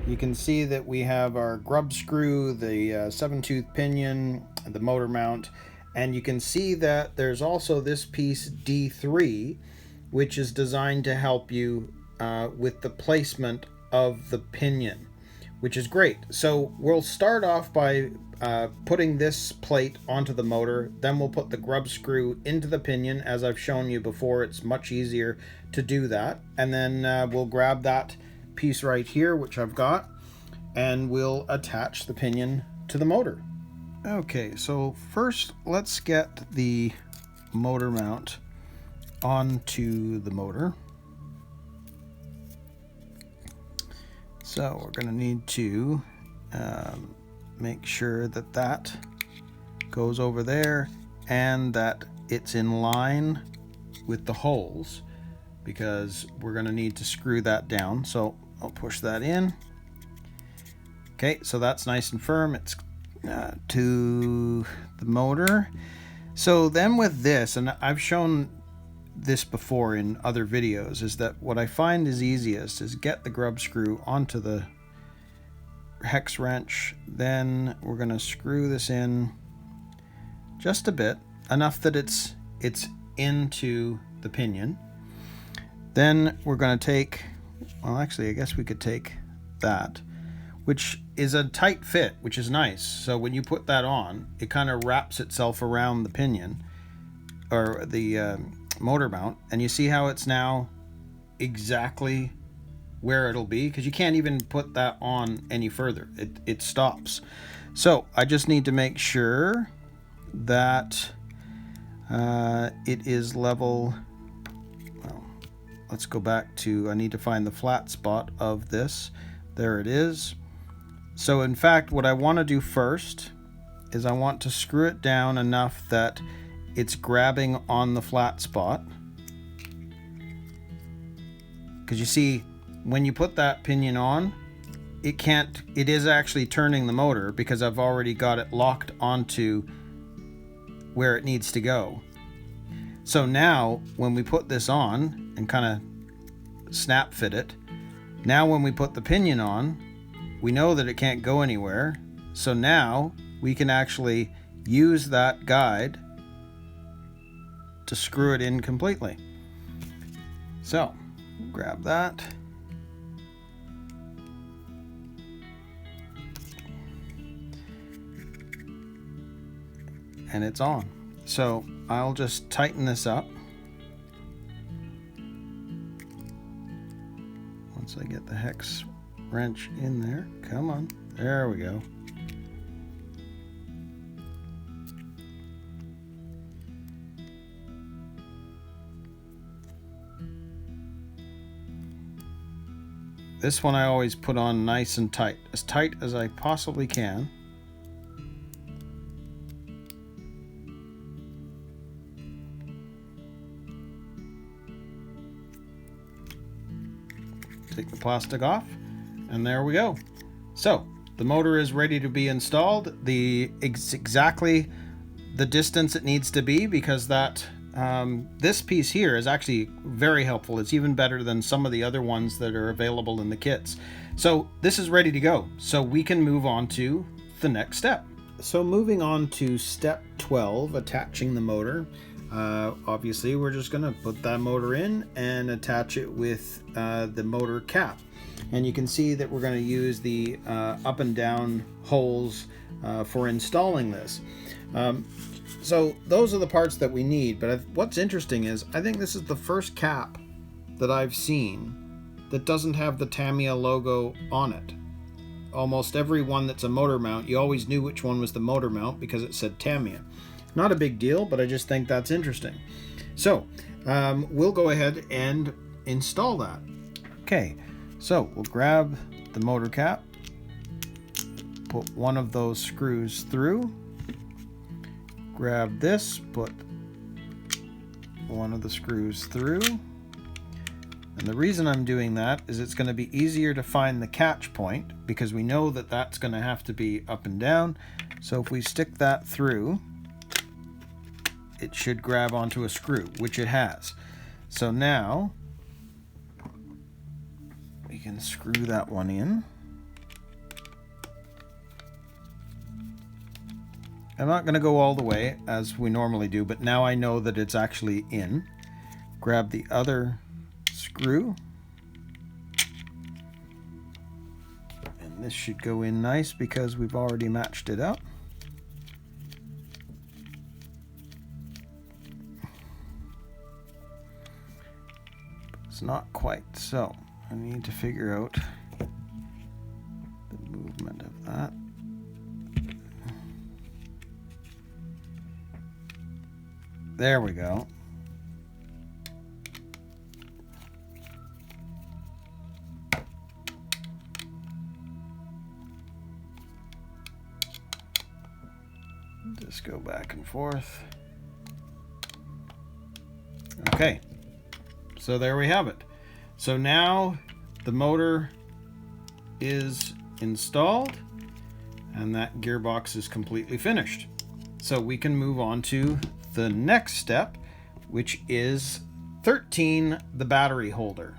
you can see that we have our grub screw, the 7-tooth pinion, the motor mount, and you can see that there's also this piece D3, which is designed to help you with the placement of the pinion, which is great. So we'll start off by putting this plate onto the motor, then we'll put the grub screw into the pinion. As I've shown you before, it's much easier to do that, and then we'll grab that piece right here, which I've got, and we'll attach the pinion to the motor. Okay, so first let's get the motor mount onto the motor. So we're going to need to make sure that that goes over there and that it's in line with the holes, because we're going to need to screw that down. So I'll push that in. Okay, so that's nice and firm. It's to the motor. So then with this, and I've shown this before in other videos, is that what I find is easiest is get the grub screw onto the hex wrench. Then we're going to screw this in just a bit, enough that it's into the pinion. Then we're going to take, well, actually I guess we could take that, which is a tight fit, which is nice. So when you put that on, it kind of wraps itself around the pinion, or the motor mount, and you see how it's now exactly where it'll be, because you can't even put that on any further. It stops. So I just need to make sure that it is level. Well, let's go back to, I need to find the flat spot of this. There it is. So in fact, what I want to do first is I want to screw it down enough that it's grabbing on the flat spot. Because you see, when you put that pinion on, it is actually turning the motor, because I've already got it locked onto where it needs to go. So now when we put this on and kind of snap fit it, now when we put the pinion on, we know that it can't go anywhere. So now we can actually use that guide to screw it in completely. So grab that. And it's on. So I'll just tighten this up. Once I get the hex wrench in there. Come on. There we go. This one I always put on nice and tight as I possibly can. Take the plastic off, and there we go. So the motor is ready to be installed. Exactly the distance it needs to be, because that this piece here is actually very helpful. It's even better than some of the other ones that are available in the kits. So this is ready to go. So we can move on to the next step. So moving on to step 12, attaching the motor. Obviously we're just going to put that motor in and attach it with the motor cap, and you can see that we're going to use the up and down holes for installing this. So those are the parts that we need, but what's interesting is I think this is the first cap that I've seen that doesn't have the Tamiya logo on it. Almost every one that's a motor mount, you always knew which one was the motor mount because it said Tamiya. Not a big deal, but I just think that's interesting. So we'll go ahead and install that. Okay, so we'll grab the motor cap, put one of those screws through, grab this, put one of the screws through, and the reason I'm doing that is it's going to be easier to find the catch point, because we know that that's going to have to be up and down. So if we stick that through, it should grab onto a screw, which it has. So now we can screw that one in. I'm not going to go all the way as we normally do, but now I know that it's actually in. Grab the other screw. And this should go in nice because we've already matched it up. It's not quite, so I need to figure out the movement of that. There we go. Just go back and forth. Okay, so there we have it. So now the motor is installed and that gearbox is completely finished. So we can move on to the next step, which is 13, the battery holder.